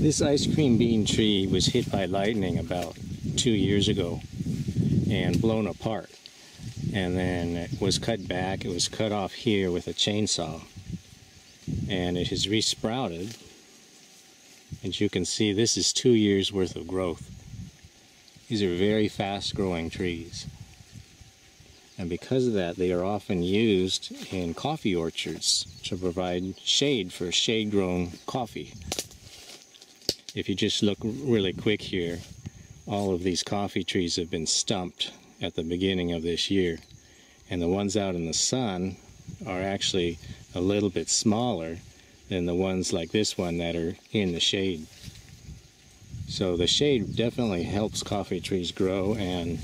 This ice cream bean tree was hit by lightning about 2 years ago and blown apart. And then it was cut back. It was cut off here with a chainsaw. And it has resprouted. As you can see, this is 2 years worth of growth. These are very fast growing trees. And because of that, they are often used in coffee orchards to provide shade for shade-grown coffee. If you just look really quick here, all of these coffee trees have been stumped at the beginning of this year. And the ones out in the sun are actually a little bit smaller than the ones like this one that are in the shade. So the shade definitely helps coffee trees grow and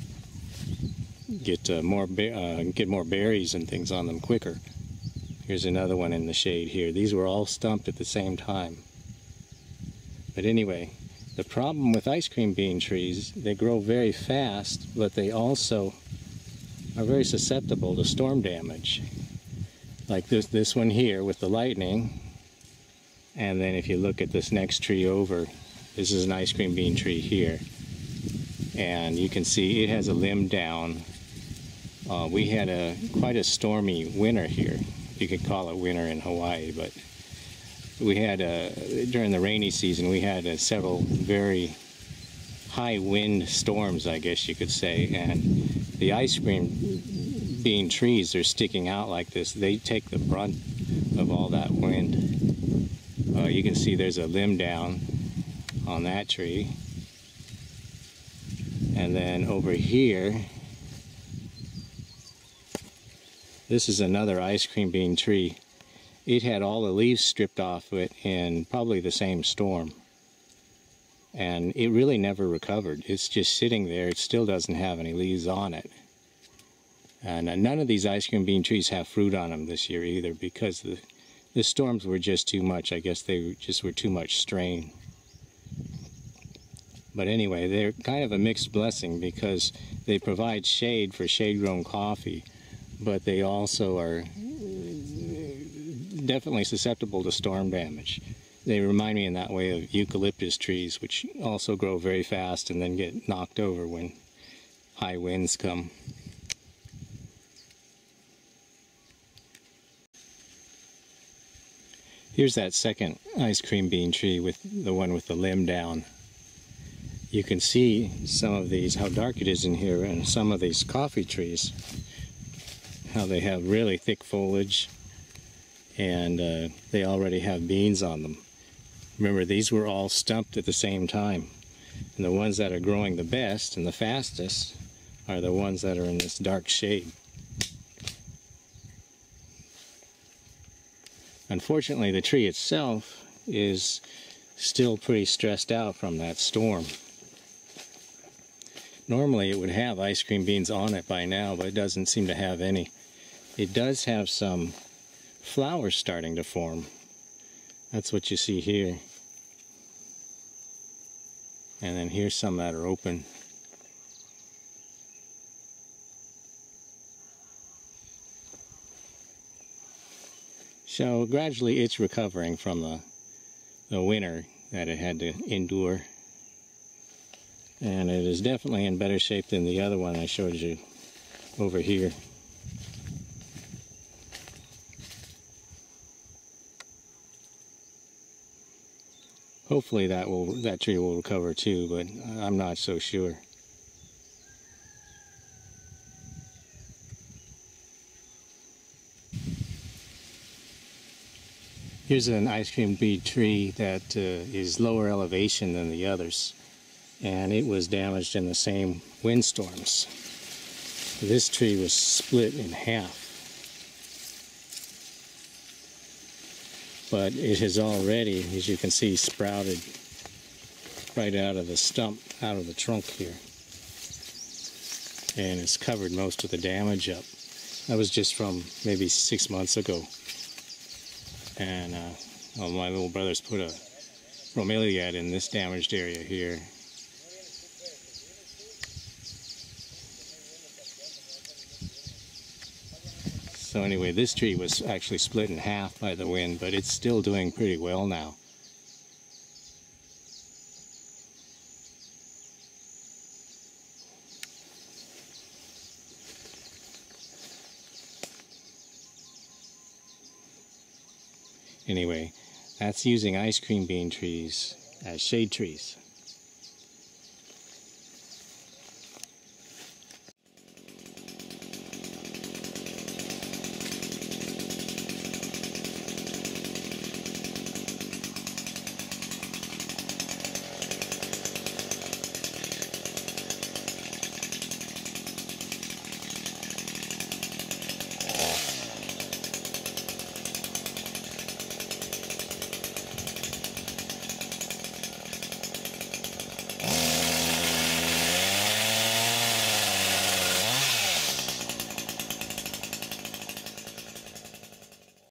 get more berries and things on them quicker. Here's another one in the shade here. These were all stumped at the same time. But anyway, the problem with ice cream bean trees, they grow very fast, but they also are very susceptible to storm damage. Like this one here with the lightning. And then if you look at this next tree over, this is an ice cream bean tree here. And you can see it has a limb down. We had quite a stormy winter here. You could call it winter in Hawaii, but we had, during the rainy season, we had several very high wind storms, I guess you could say, and the ice cream bean trees are sticking out like this. They take the brunt of all that wind. You can see there's a limb down on that tree. And then over here, this is another ice cream bean tree. It had all the leaves stripped off it in probably the same storm. And it really never recovered. It's just sitting there. It still doesn't have any leaves on it. And none of these ice cream bean trees have fruit on them this year either, because the storms were just too much. I guess they just were too much strain. But anyway, they're kind of a mixed blessing because they provide shade for shade-grown coffee, but they also are definitely susceptible to storm damage. They remind me in that way of eucalyptus trees, which also grow very fast and then get knocked over when high winds come. Here's that second ice cream bean tree with the one with the limb down. You can see some of these, how dark it is in here, and some of these coffee trees, how they have really thick foliage, and they already have beans on them. Remember, these were all stumped at the same time. And the ones that are growing the best and the fastest are the ones that are in this dark shade. Unfortunately, the tree itself is still pretty stressed out from that storm. Normally it would have ice cream beans on it by now, but it doesn't seem to have any. It does have some flowers starting to form. That's what you see here. And then here's some that are open. So gradually it's recovering from the winter that it had to endure. And it is definitely in better shape than the other one I showed you over here. Hopefully that tree will recover too, but I'm not so sure. Here's an ice cream bean tree that is lower elevation than the others, and it was damaged in the same windstorms. This tree was split in half, but it has already, as you can see, sprouted right out of the stump, out of the trunk here, and it's covered most of the damage up. That was just from maybe 6 months ago. And well, my little brother's put a bromeliad in this damaged area here. So anyway, this tree was actually split in half by the wind, but it's still doing pretty well now. Anyway, that's using ice cream bean trees as shade trees.